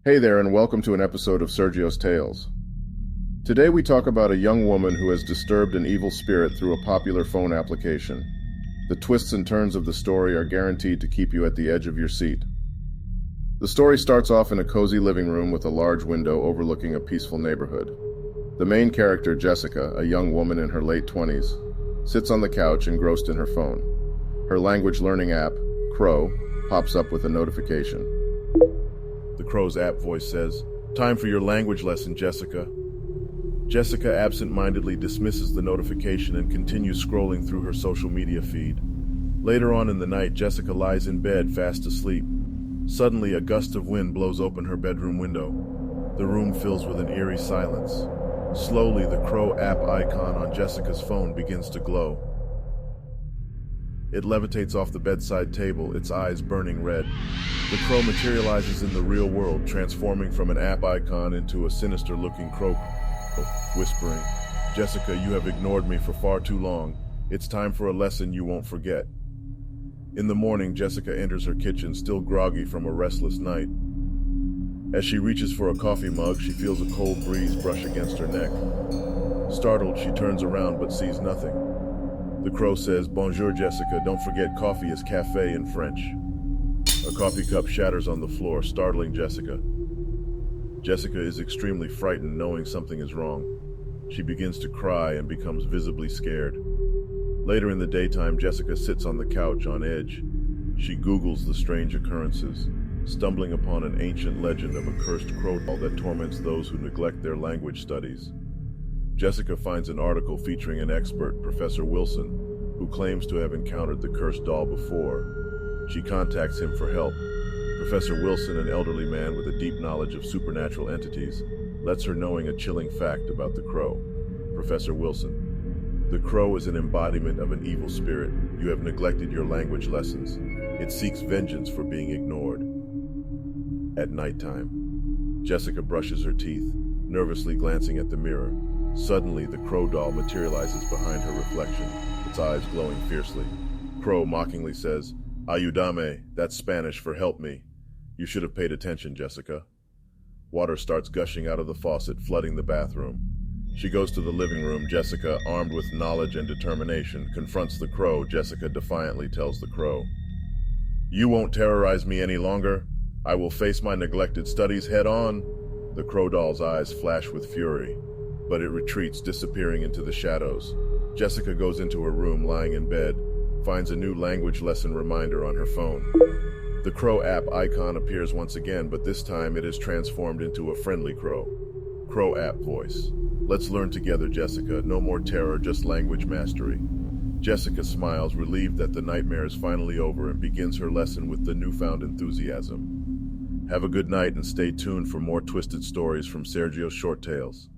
Hey there, and welcome to an episode of Sergio's Tales. Today we talk about a young woman who has disturbed an evil spirit through a popular phone application. The twists and turns of the story are guaranteed to keep you at the edge of your seat. The story starts off in a cozy living room with a large window overlooking a peaceful neighborhood. The main character, Jessica, a young woman in her late 20s, sits on the couch engrossed in her phone. Her language learning app, Crow, pops up with a notification. The Crow's app voice says, "Time for your language lesson, Jessica." Jessica absent-mindedly dismisses the notification and continues scrolling through her social media feed. Later on in the night, Jessica lies in bed fast asleep. Suddenly, a gust of wind blows open her bedroom window. The room fills with an eerie silence. Slowly, the Crow app icon on Jessica's phone begins to glow. It levitates off the bedside table, its eyes burning red. The Crow materializes in the real world, transforming from an app icon into a sinister-looking crow, whispering, "Jessica, you have ignored me for far too long. It's time for a lesson you won't forget." In the morning, Jessica enters her kitchen, still groggy from a restless night. As she reaches for a coffee mug, she feels a cold breeze brush against her neck. Startled, she turns around but sees nothing. The Crow says, "Bonjour, Jessica. Don't forget coffee is café in French." A coffee cup shatters on the floor, startling Jessica. Jessica is extremely frightened, knowing something is wrong. She begins to cry and becomes visibly scared. Later in the daytime, Jessica sits on the couch on edge. She Googles the strange occurrences, stumbling upon an ancient legend of a cursed crow doll that torments those who neglect their language studies. Jessica finds an article featuring an expert, Professor Wilson, who claims to have encountered the cursed doll before. She contacts him for help. Professor Wilson, an elderly man with a deep knowledge of supernatural entities, lets her knowing a chilling fact about the Crow. Professor Wilson: "The Crow is an embodiment of an evil spirit. You have neglected your language lessons. It seeks vengeance for being ignored." At nighttime, Jessica brushes her teeth, nervously glancing at the mirror. Suddenly, the Crow doll materializes behind her reflection, its eyes glowing fiercely. Crow mockingly says, "Ayúdame," that's Spanish for "help me." You should have paid attention, Jessica. Water starts gushing out of the faucet, flooding the bathroom. She goes to the living room. Jessica, armed with knowledge and determination, confronts the Crow. Jessica defiantly tells the Crow, "You won't terrorize me any longer. I will face my neglected studies head on." The Crow doll's eyes flash with fury, but it retreats, disappearing into the shadows. Jessica goes into her room, lying in bed, finds a new language lesson reminder on her phone. The Crow app icon appears once again, but this time it is transformed into a friendly crow. Crow app voice: "Let's learn together, Jessica. No more terror, just language mastery." Jessica smiles, relieved that the nightmare is finally over, and begins her lesson with the newfound enthusiasm. Have a good night and stay tuned for more twisted stories from Sergio's Short Tales.